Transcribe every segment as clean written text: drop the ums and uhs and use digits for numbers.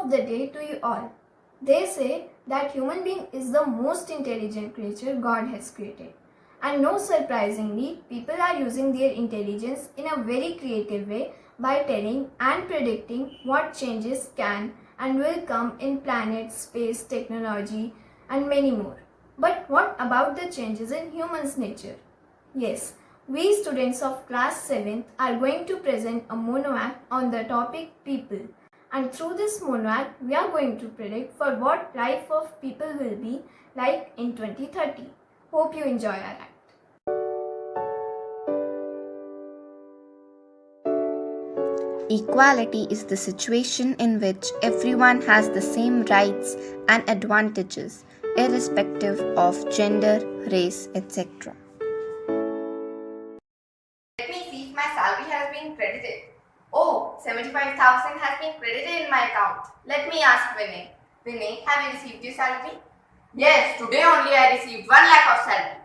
of the day to you all. They say that human being is the most intelligent creature God has created. And no surprisingly, people are using their intelligence in a very creative way by telling and predicting what changes can and will come in planets, space, technology, and many more. But what about the changes in humans' nature? Yes, we students of class 7th are going to present a mono act on the topic people. And through this mono act, we are going to predict for what life of people will be like in 2030. Hope you enjoy our act. Equality is the situation in which everyone has the same rights and advantages, irrespective of gender, race, etc. Let me see if my salary has been credited. Oh, 75,000 has been credited in my account. Let me ask Vinay. Vinay, have you received your salary? Yes, today only I received 1 lakh of salary.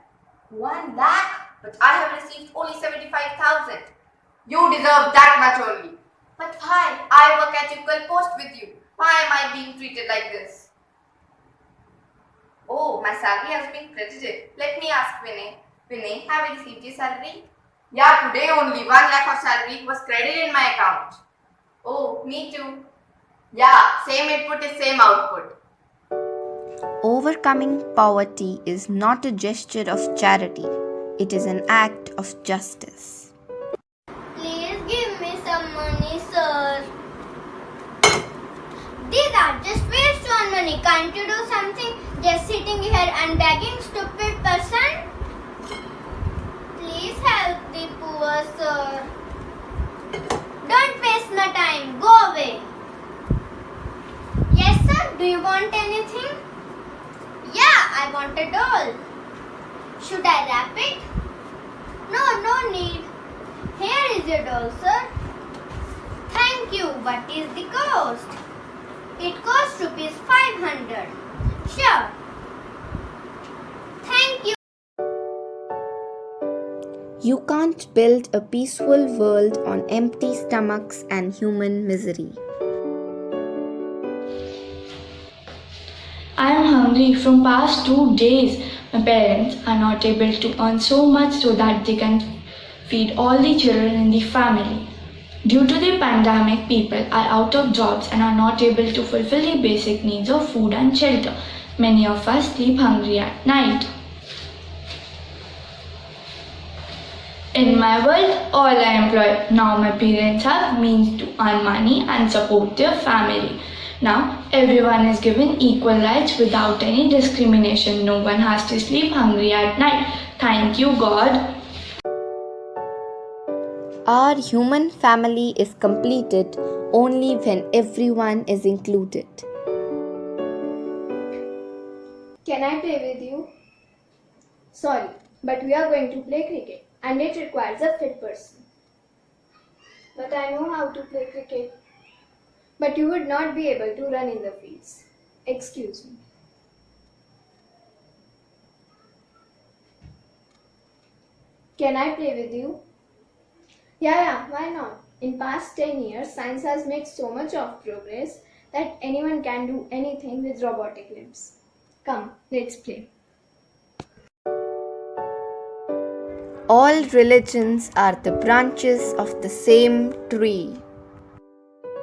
1 lakh? But I have received only 75,000. You deserve that much only. But why? I work at equal post with you. Why am I being treated like this? Oh, my salary has been credited. Let me ask Vinay. Vinay, have you received your salary? Yeah, today only 1 lakh of salary was credited in my account. Oh, me too. Yeah, same input is same output. Overcoming poverty is not a gesture of charity, it is an act of justice. Please give me some money, sir. These are just waste on money. Can't you do something? Just sitting here and begging, stupid person? Please help the poor, sir. Don't waste my time. Go away. Yes, sir. Do you want anything? Yeah, I want a doll. Should I wrap it? No need. Here is your doll, sir. Thank you. What is the cost? It costs rupees 500. Sure. Thank you. You can't build a peaceful world on empty stomachs and human misery. I am hungry from past 2 days. My parents are not able to earn so much so that they can feed all the children in the family. Due to the pandemic, people are out of jobs and are not able to fulfill the basic needs of food and shelter. Many of us sleep hungry at night. In my world, all are employed. Now my parents have means to earn money and support their family. Now everyone is given equal rights without any discrimination. No one has to sleep hungry at night. Thank you, God. Our human family is completed only when everyone is included. Can I play with you? Sorry, but we are going to play cricket and it requires a fit person. But I know how to play cricket. But you would not be able to run in the fields. Excuse me. Can I play with you? Yeah, why not? In past 10 years, science has made so much of progress that anyone can do anything with robotic limbs. Come, let's play. All religions are the branches of the same tree.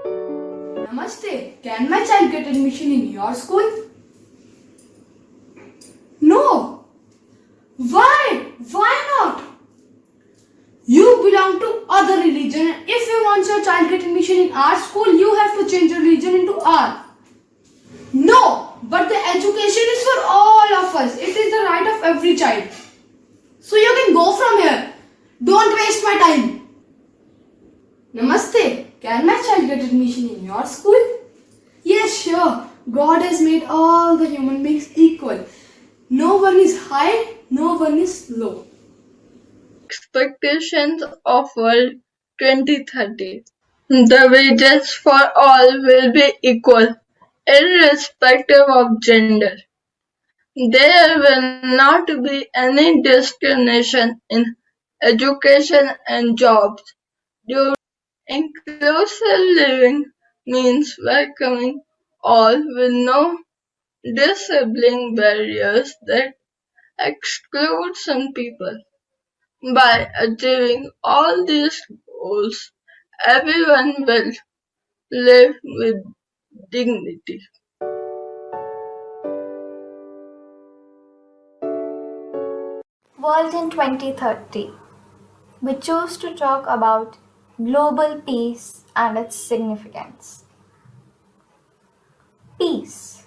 Namaste. Can my child get admission in your school? No. Why? Why not? You belong to other religion and if you want your child get admission in our school, you have to change your religion into our. No, but the education is for all of us. It is the right of every child. So you can go from here. Don't waste my time. Namaste. Can my child get admission in your school? Yes, sure. God has made all the human beings equal. No one is high, no one is low. Expectations of World 2030. The wages for all will be equal, irrespective of gender. There will not be any discrimination in education and jobs. Inclusive living means welcoming all with no disabling barriers that exclude some people. By achieving all these goals, everyone will live with dignity. World in 2030. We choose to talk about global peace and its significance. Peace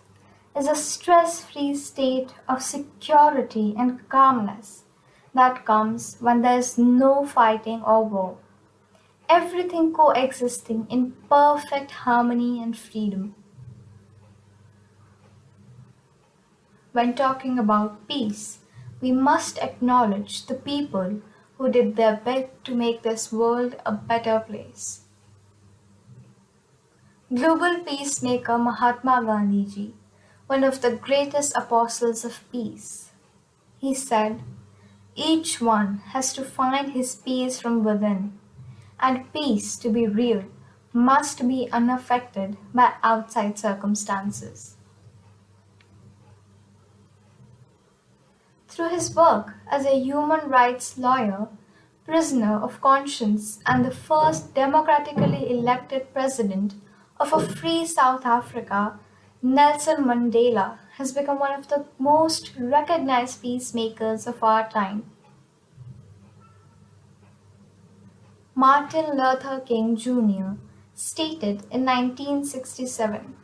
is a stress free state of security and calmness that comes when there is no fighting or war, everything coexisting in perfect harmony and freedom. When talking about peace, we must acknowledge the people who did their bit to make this world a better place. Global peacemaker Mahatma Gandhi ji, one of the greatest apostles of peace. He said, each one has to find his peace from within, and peace, to be real, must be unaffected by outside circumstances. Through his work as a human rights lawyer, prisoner of conscience, and the first democratically elected president of a free South Africa, Nelson Mandela has become one of the most recognized peacemakers of our time. Martin Luther King Jr. stated in 1967,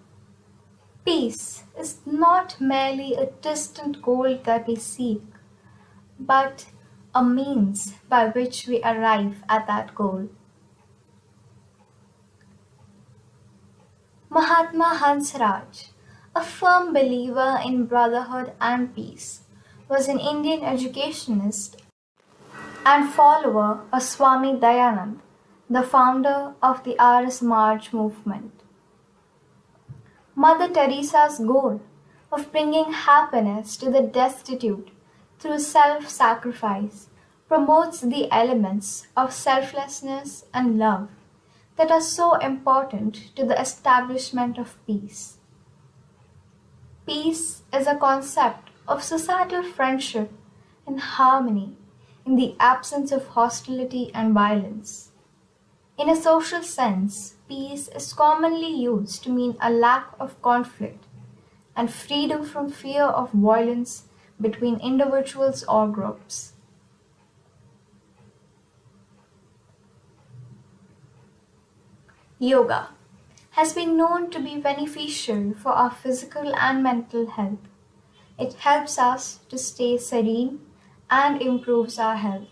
peace is not merely a distant goal that we seek, but a means by which we arrive at that goal. Mahatma Hansraj, a firm believer in brotherhood and peace, was an Indian educationist and follower of Swami Dayanand, the founder of the Arya Samaj movement. Mother Teresa's goal of bringing happiness to the destitute through self-sacrifice promotes the elements of selflessness and love that are so important to the establishment of peace. Peace is a concept of societal friendship and harmony in the absence of hostility and violence. In a social sense, peace is commonly used to mean a lack of conflict and freedom from fear of violence between individuals or groups. Yoga has been known to be beneficial for our physical and mental health. It helps us to stay serene and improves our health.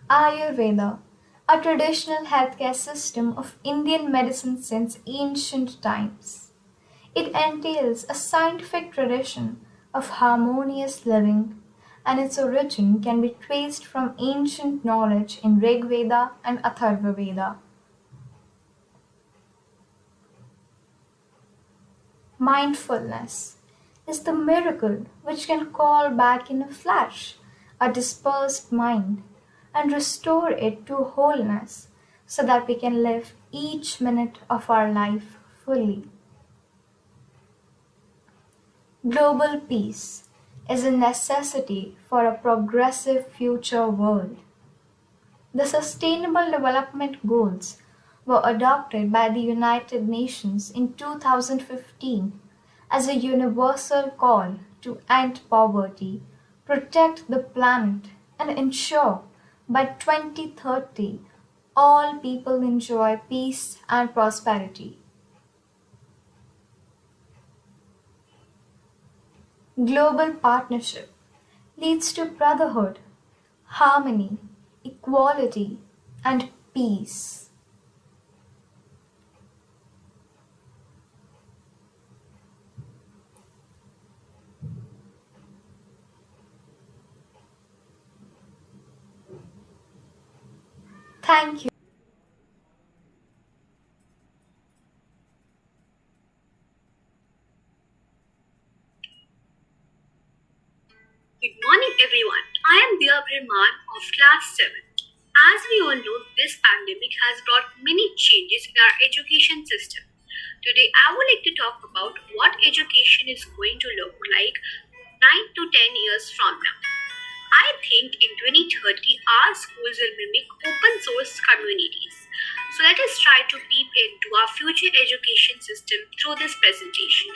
Ayurveda, a traditional healthcare system of Indian medicine since ancient times. It entails a scientific tradition of harmonious living, and its origin can be traced from ancient knowledge in Rig Veda and Atharva Veda. Mindfulness is the miracle which can call back in a flash a dispersed mind and restore it to wholeness so that we can live each minute of our life fully. Global peace is a necessity for a progressive future world. The Sustainable Development Goals were adopted by the United Nations in 2015 as a universal call to end poverty, protect the planet, and ensure by 2030 all people enjoy peace and prosperity. Global partnership leads to brotherhood, harmony, equality, and peace. Thank you. Good morning, everyone. I am Dia Brahman of Class 7. As we all know, this pandemic has brought many changes in our education system. Today, I would like to talk about what education is going to look like 9 to 10 years from now. I think in 2030, our schools will mimic open source communities. So let us try to peep into our future education system through this presentation.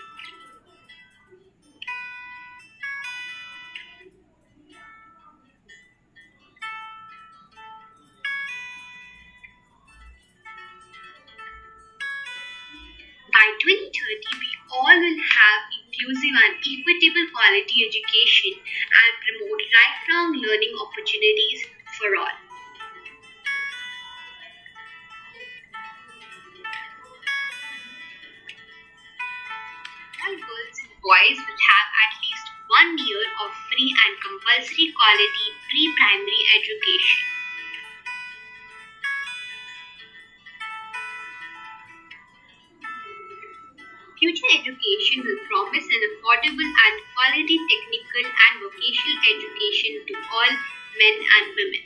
By 2030, we all will have inclusive and equitable quality education and promote lifelong learning opportunities for all. All girls and boys will have at least 1 year of free and compulsory quality pre-primary education. Future education will promise an affordable and quality technical and vocational education to all men and women.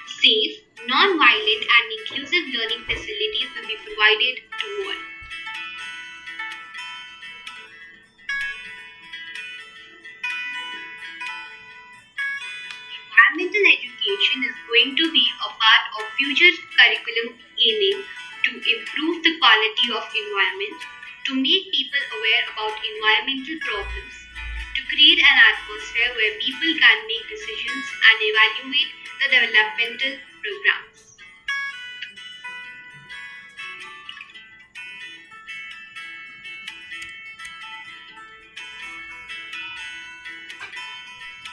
Safe, non-violent and inclusive learning facilities will be provided to all. Environmental education is going to be a part of future curriculum aiming to improve the quality of environment, to make people aware about environmental problems, to create an atmosphere where people can make decisions and evaluate the developmental programs.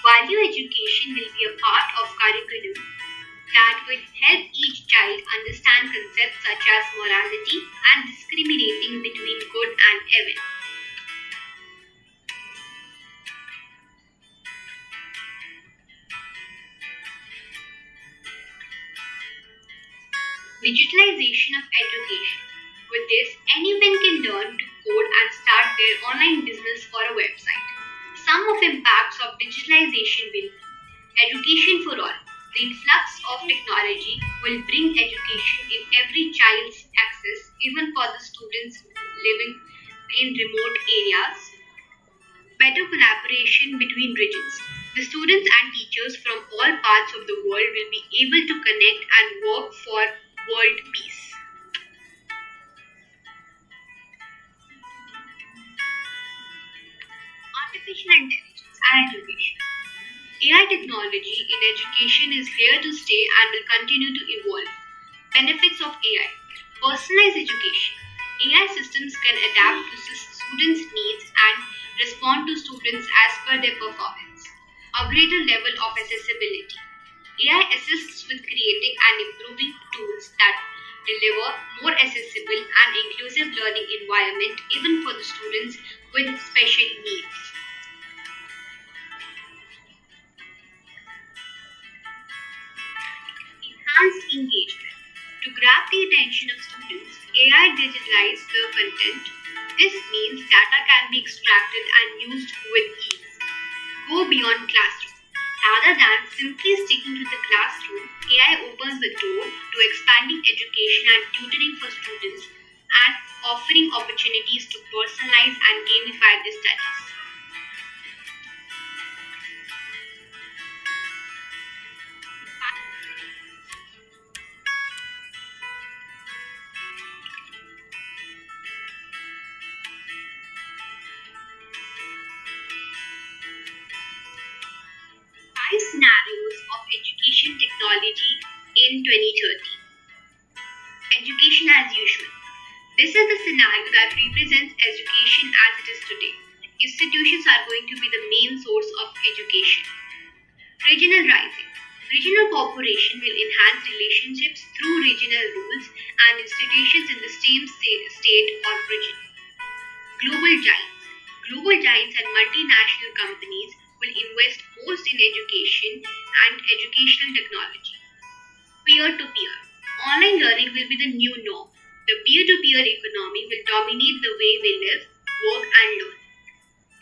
Value education will be a part of curriculum that will help each child understand concepts such as morality and discriminating between good and evil. Digitalization of education. With this, anyone can learn to code and start their online business or a website. Some of impacts of digitalization will be education for all. The influx of technology will bring education in every child's access, even for the students living in remote areas. Better collaboration between regions. The students and teachers from all parts of the world will be able to connect and work for world peace. Artificial intelligence and education. AI technology in education is here to stay and will continue to evolve. Benefits of AI. Personalized education. AI systems can adapt to students' needs and respond to students as per their performance. A greater level of accessibility. AI assists with creating and improving tools that deliver more accessible and inclusive learning environment even for the students with special needs. Enhanced engagement. To grab the attention of students, AI digitalizes the content. This means data can be extracted and used with ease. Go beyond classroom. Rather than simply sticking to the classroom, AI opens the door to expanding education and tutoring for students and offering opportunities to personalize and gamify the studies. Five scenarios of education technology in 2030. Education as usual. This is the scenario that represents education as it is today. Institutions are going to be the main source of education. Regional rising. Regional cooperation will enhance relationships through regional rules and institutions in the same state or region. Global giants. Global giants and multinational companies will invest most in education and educational technology. Peer-to-peer. Online learning will be the new norm. The peer-to-peer economy will dominate the way we live, work and learn.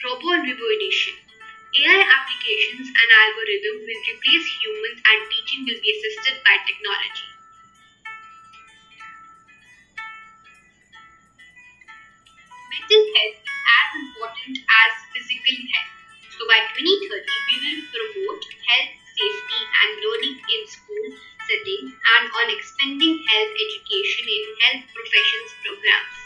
Robo-revolution. AI applications and algorithms will replace humans and teaching will be assisted by technology. Mental health is as important as physical health. So by 2030, we will promote health, safety and learning in school setting and on expanding health education in health professions programs.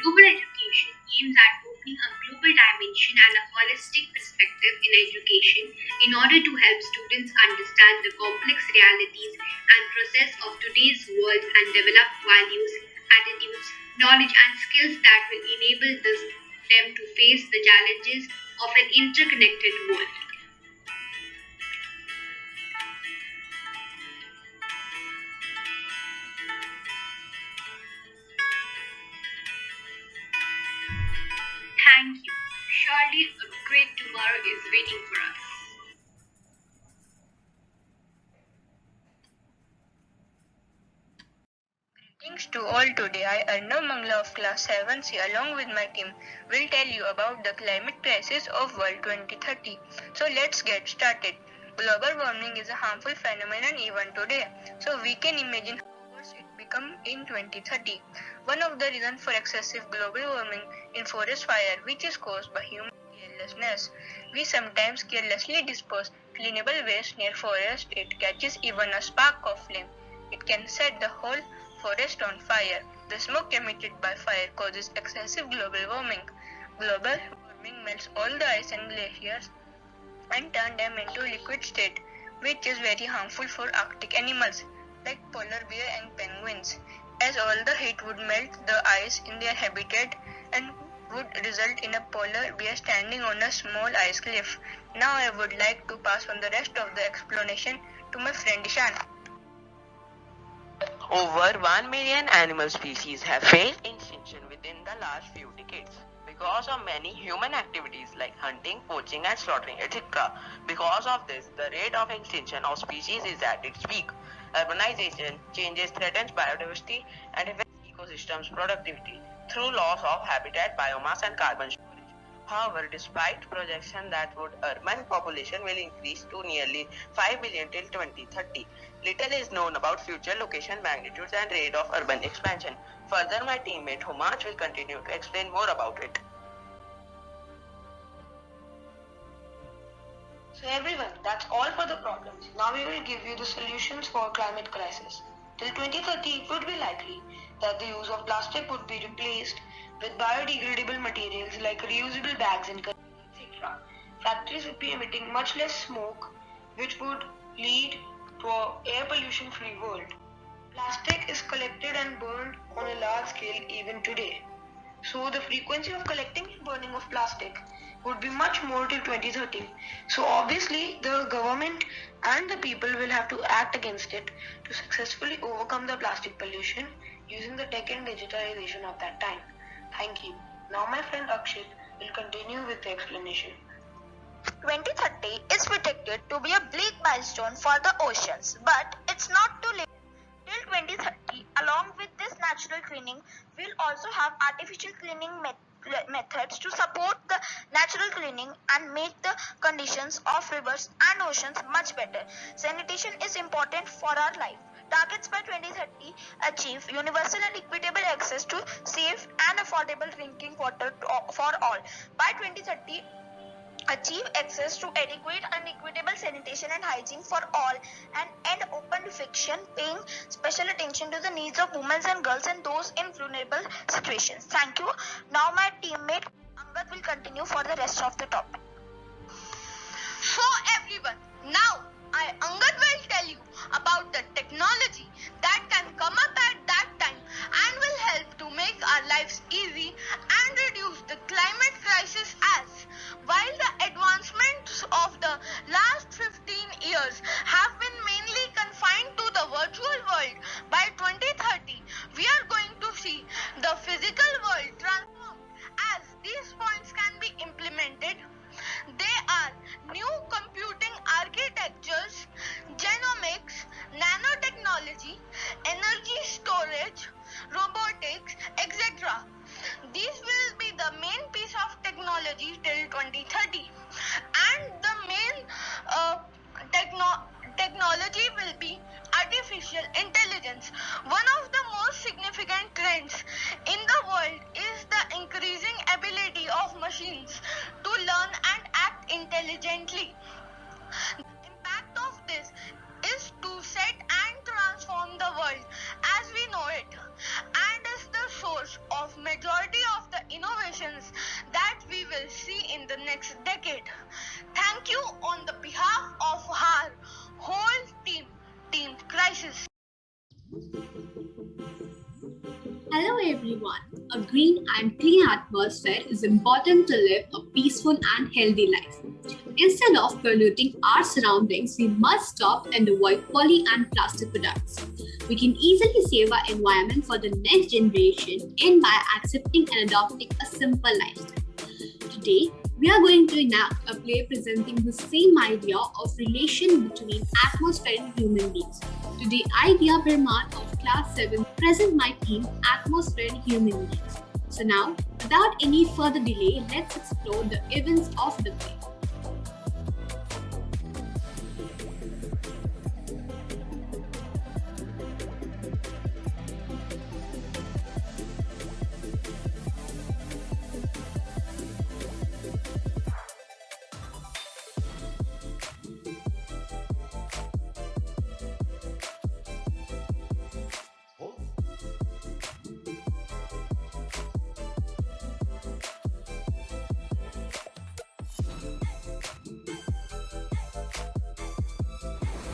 Global education aims at opening a global dimension and a holistic perspective in education in order to help students understand the complex realities and process of today's world and develop values, attitudes, knowledge and skills that will enable them to face the challenges of an interconnected world. Thank you. Surely a great tomorrow is waiting for us. Greetings to all. Today I, Arnav Mangla of class 7C along with my team will tell you about the climate crisis of world 2030. So let's get started. Global warming is a harmful phenomenon even today. So we can imagine how worse it become in 2030. One of the reasons for excessive global warming in forest fire, which is caused by human carelessness. We sometimes carelessly dispose flammable waste near forest. It catches even a spark of flame. It can set the whole forest on fire. The smoke emitted by fire causes excessive global warming. Global warming melts all the ice and glaciers and turns them into liquid state, which is very harmful for Arctic animals like polar bear and penguins, as all the heat would melt the ice in their habitat and would result in a polar bear standing on a small ice cliff. Now I would like to pass on the rest of the explanation to my friend Ishan. Over 1 million animal species have faced extinction within the last few decades because of many human activities like hunting, poaching and slaughtering, etc. Because of this, the rate of extinction of species is at its peak. Urbanization changes threatens biodiversity and affects ecosystems productivity through loss of habitat, biomass and carbon storage. However, despite projection that urban population will increase to nearly 5 billion till 2030, little is known about future location, magnitudes and rate of urban expansion. Further, my teammate Humanch will continue to explain more about it. So everyone, that's all for the problems. Now we will give you the solutions for climate crisis. Till 2030, it would be likely that the use of plastic would be replaced with biodegradable materials like reusable bags and etc. Factories would be emitting much less smoke, which would lead to an air pollution-free world. Plastic is collected and burned on a large scale even today. So the frequency of collecting and burning of plastic would be much more till 2030. So obviously the government and the people will have to act against it to successfully overcome the plastic pollution using the tech and digitalization of that time. Thank you. Now my friend Akshit will continue with the explanation. 2030 is predicted to be a bleak milestone for the oceans, but it's not too late. Till 2030, along with this natural cleaning, we'll also have artificial cleaning methods to support the natural cleaning and make the conditions of rivers and oceans much better. Sanitation is important for our life. Targets by 2030 achieve universal and equitable access to safe and affordable drinking water for all. By 2030, achieve access to adequate and equitable sanitation and hygiene for all, and end open defecation, paying special attention to the needs of women and girls and those in vulnerable situations. Thank you. Now my teammate Angad will continue for the rest of the topic. So everyone, now Angad will tell you about the technology that can come up at that time and will help to make our lives easy and reduce the climate crisis. As while the advancements of the last 15 years have been mainly confined to the virtual world, by 2030 we are going to see the physical world transform. As these points can be implemented, they are new computing architectures, genomics, nanotechnology, energy storage, robotics, etc. These will be the artificial intelligence. One of the most significant trends in the world is the increasing ability of machines to learn and act intelligently. The impact of this is to set and transform the world as we know it, and is the source of majority of the innovations that we will see in the next decade. Thank you on the behalf of our whole team, Team Crisis. Hello everyone. A green and clean atmosphere is important to live a peaceful and healthy life. Instead of polluting our surroundings, we must stop and avoid poly and plastic products. We can easily save our environment for the next generation and by accepting and adopting a simple lifestyle. Today, we are going to enact a play presenting the same idea of relation between atmosphere and human beings. Today, I, Dia Brahman of Class 7, present my theme, Atmosphere and Human Beings. So now, without any further delay, let's explore the events of the play.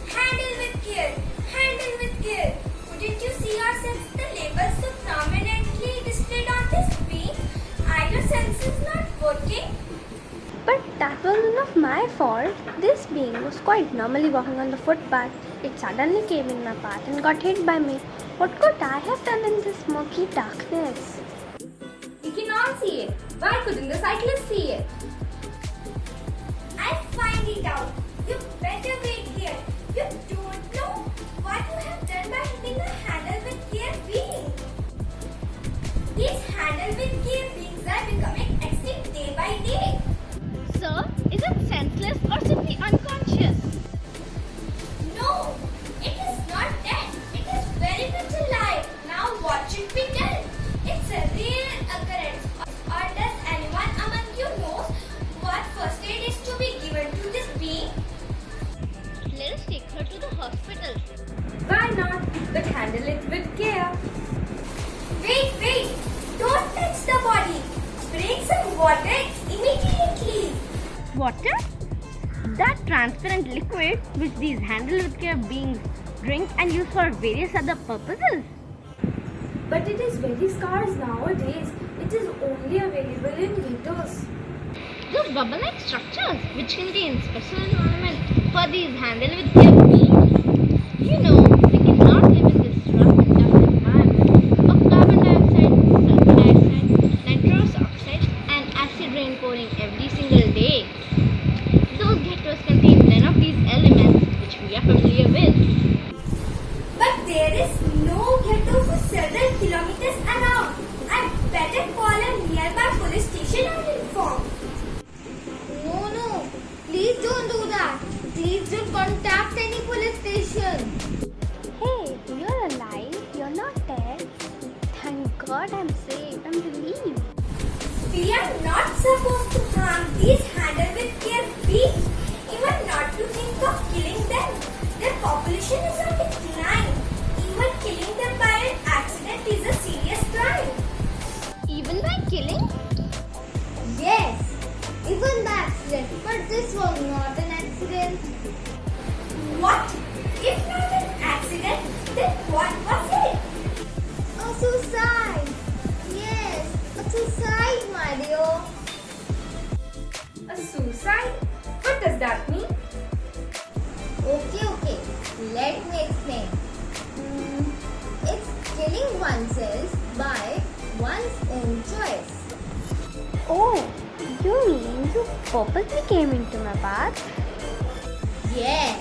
Handle with care. Couldn't you see yourselves the labels so prominently displayed on this screen? Are your senses not working? But that wasn't of my fault. This being was quite normally walking on the footpath. It suddenly came in my path and got hit by me. What could I have done in this murky darkness? We can all see it. Why couldn't the cyclist see it? I'll find it out. You better wait here. You don't know what you have done by hitting the handle with care being. These handle with care beings are becoming extinct day by day. Sir, is it senseless or simply unconscious? No, it is not dead. It is very much alive. Now what should be done? It's a real occurrence. Or does anyone among you know what first aid is to be given to this being? Let us take her to the hospital. Why not? But handle it with care. Wait. Don't touch the body. Bring some water immediately. Water? That transparent liquid which these handle with care beings drink and use for various other purposes. But it is very scarce nowadays. It is only available in ghettos. Those bubble-like structures which contain special environment for these handle with care beings. You know, they cannot live in this rough and tough environment of carbon dioxide, sulfur dioxide, nitrous oxide and acid rain pouring every single day. Those ghettos contain none of these elements which we are familiar with. But there is no ghetto for several kilometers around. I better call a nearby police station and inform. No, please don't do that. Please don't contact any police station. Hey, you're alive. You're not dead. Thank God I'm safe. I'm relieved. We are not supposed to harm these handle with care beings. Even not to think of killing them. Their population is on decline. Even killing them by an accident is a serious crime. Even by killing? Yes. Even by accident. But this was not an accident. What? If not an accident, then what was it? A suicide. Yes, a suicide, Mario. A suicide? What does that mean? Okay. Let me explain. It's killing oneself by one's own choice. Oh, you mean you purposely came into my path? Yes.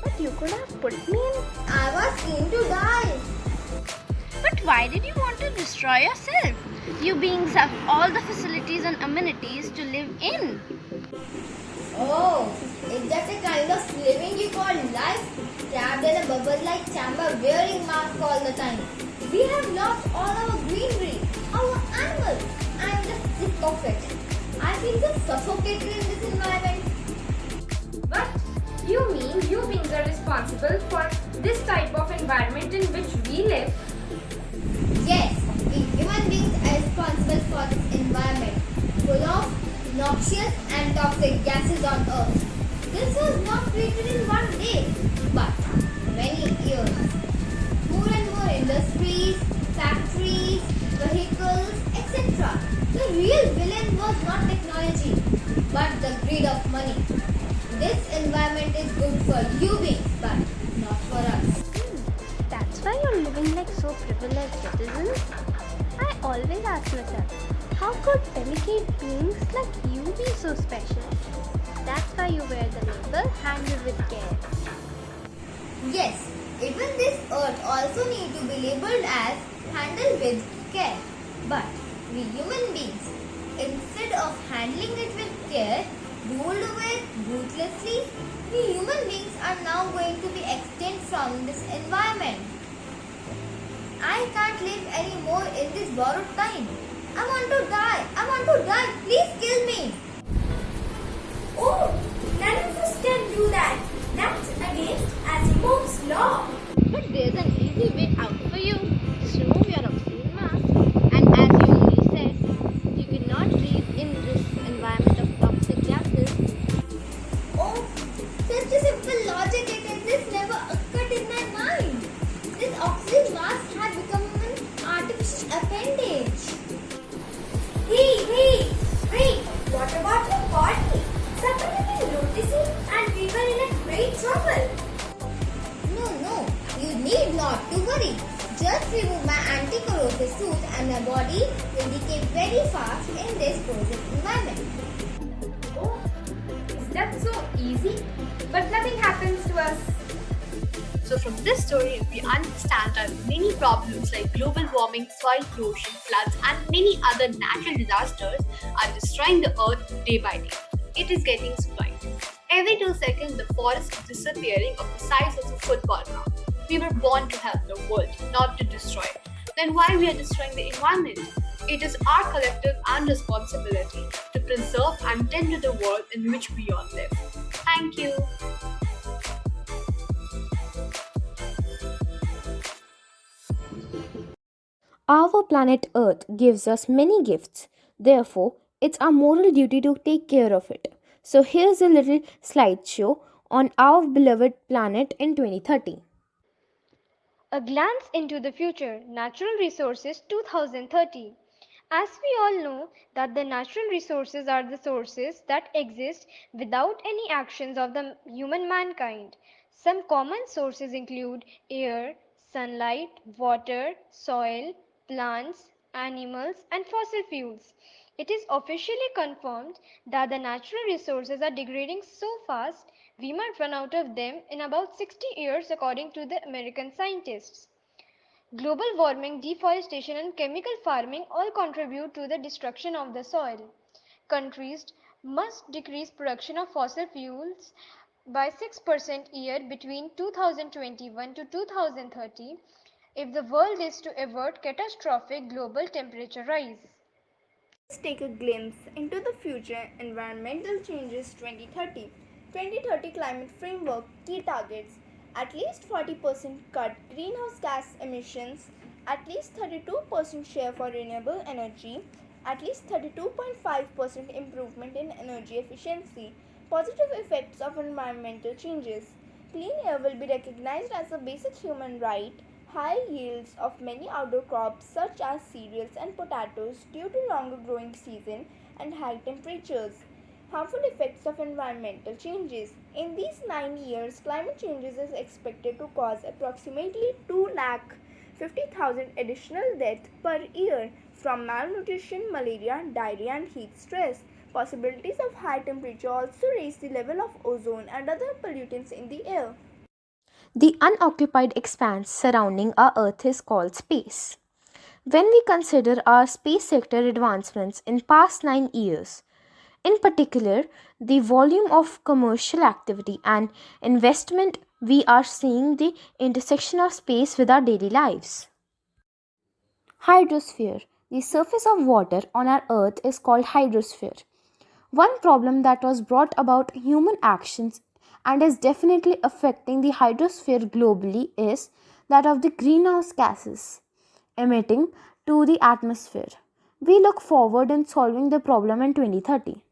But you could have put me in. I was keen to die. But why did you want to destroy yourself? You beings have all the facilities and amenities to live in. Oh, it's Is that the kind of living you call life? Trapped in a bubble-like chamber, wearing masks all the time. We have lost all our greenery, our animals. I'm just sick of it. I feel so suffocated in this environment. What? You mean you beings are responsible for this type of environment in which we live? Yes, we human beings are responsible for this environment, full of noxious and toxic gases on Earth. This was not created in one day, but many years. More and more industries, factories, vehicles, etc. The real villain was not technology, but the greed of money. This environment is good for you beings, but not for us. That's why you're living like so privileged citizens? I always ask myself, how could delicate beings like you be so special? That's why you wear the label handle with care. Yes, even this earth also need to be labeled as handled with care. But we human beings, instead of handling it with care, ruled over it ruthlessly, we human beings are now going to be extinct from this environment. I can't live anymore in this borrowed time. I want to die. I want to die. Please kill me. Oh, none of us can do that. That's against Asimov's law. But there's an easy way out for you. Just remove your oxygen mask. And as you already said, you cannot breathe in this environment of toxic gases. Oh, such a simple logic it is. This never occurred in my mind. This oxygen mask had become an artificial appendage. Hey, wait. What about your body? Someone will be noticing and we were in a great trouble. No, you need not to worry. Just remove my anti-corrosive suit and my body will decay very fast in this corrosive environment. Oh, is that so easy? But nothing happens to us. So from this story, we understand that many problems like global warming, soil erosion, floods and many other natural disasters are destroying the earth day by day. It is getting spoiled. Every 2 seconds, the forest is disappearing of the size of a football ground. We were born to help the world, not to destroy it. Then why we are destroying the environment? It is our collective and responsibility to preserve and tend to the world in which we all live. Thank you. Our planet Earth gives us many gifts. Therefore, it's our moral duty to take care of it. So here's a little slideshow on our beloved planet in 2030. A glance into the future, Natural Resources 2030. As we all know that the natural resources are the sources that exist without any actions of the human mankind. Some common sources include air, sunlight, water, soil, plants, animals, and fossil fuels. It is officially confirmed that the natural resources are degrading so fast we might run out of them in about 60 years according to the American scientists. Global warming, deforestation and chemical farming all contribute to the destruction of the soil. Countries must decrease production of fossil fuels by 6% a year between 2021 to 2030 if the world is to avert catastrophic global temperature rise. Let's take a glimpse into the future environmental changes 2030. 2030 climate framework key targets: at least 40% cut greenhouse gas emissions, at least 32% share for renewable energy, at least 32.5% improvement in energy efficiency. Positive effects of environmental changes: clean air will be recognized as a basic human right. High yields of many outdoor crops such as cereals and potatoes due to longer growing season and high temperatures. Harmful effects of environmental changes. In these 9 years, climate changes is expected to cause approximately 250,000 additional deaths per year from malnutrition, malaria, diarrhea and heat stress. Possibilities of high temperature also raise the level of ozone and other pollutants in the air. The unoccupied expanse surrounding our Earth is called space. When we consider our space sector advancements in past 9 years, In particular, the volume of commercial activity and investment, we are seeing the intersection of space with our daily lives. Hydrosphere. The surface of water on our earth is called hydrosphere. One problem that was brought about human actions and is definitely affecting the hydrosphere globally is that of the greenhouse gases emitting to the atmosphere. We look forward in solving the problem in 2030.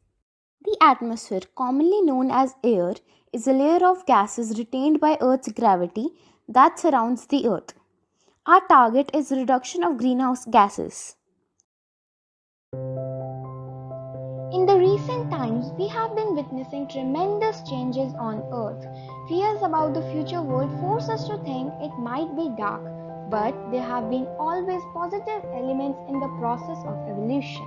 The atmosphere, commonly known as air, is a layer of gases retained by Earth's gravity that surrounds the Earth. Our target is reduction of greenhouse gases. In the recent times, we have been witnessing tremendous changes on Earth. Fears about the future world force us to think it might be dark, but there have been always positive elements in the process of evolution.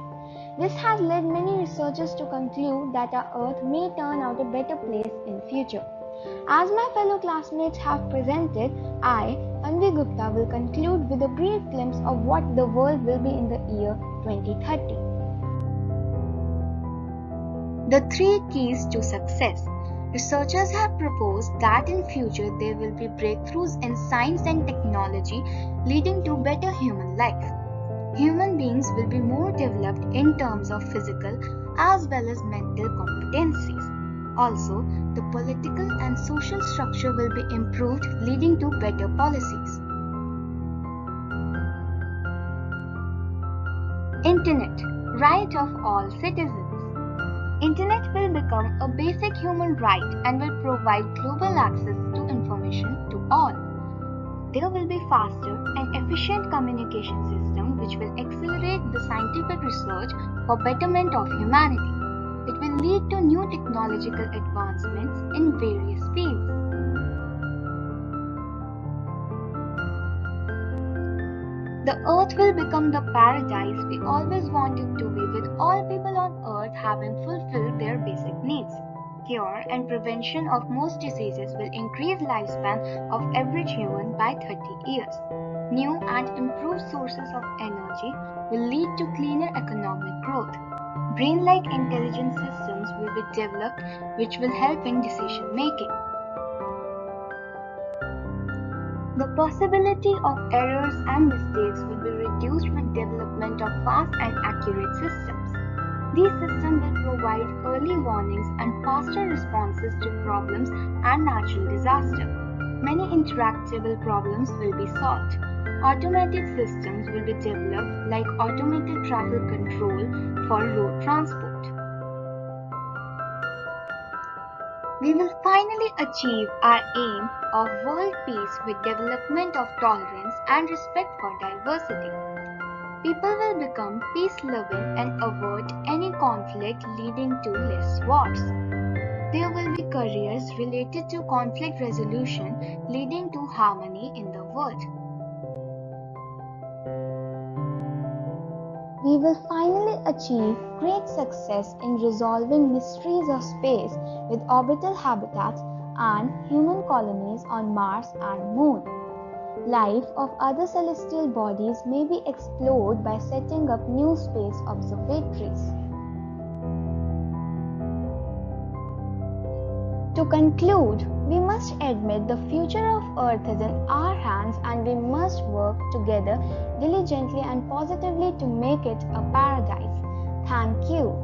This has led many researchers to conclude that our Earth may turn out a better place in future. As my fellow classmates have presented, I, Anvi Gupta, will conclude with a brief glimpse of what the world will be in the year 2030. The 3 keys to success. Researchers have proposed that in future there will be breakthroughs in science and technology leading to better human life. Human beings will be more developed in terms of physical as well as mental competencies. Also, the political and social structure will be improved, leading to better policies. Internet, right of all citizens. Internet will become a basic human right and will provide global access to information to all. There will be faster and efficient communication system which will accelerate the scientific research for betterment of humanity. It will lead to new technological advancements in various fields. The earth will become the paradise we always wanted to be, with all people on earth having fulfilled their basic needs. Cure and prevention of most diseases will increase lifespan of average human by 30 years. New and improved sources of energy will lead to cleaner economic growth. Brain-like intelligent systems will be developed which will help in decision making. The possibility of errors and mistakes will be reduced with development of fast and accurate systems. These systems will provide early warnings and faster responses to problems and natural disaster. Many intractable problems will be solved. Automated systems will be developed like automated traffic control for road transport. We will finally achieve our aim of world peace with development of tolerance and respect for diversity. People will become peace-loving and avoid any conflict leading to less wars. There will be careers related to conflict resolution leading to harmony in the world. We will finally achieve great success in resolving mysteries of space with orbital habitats and human colonies on Mars and Moon. Life of other celestial bodies may be explored by setting up new space observatories. To conclude, we must admit the future of Earth is in our hands and we must work together diligently and positively to make it a paradise. Thank you.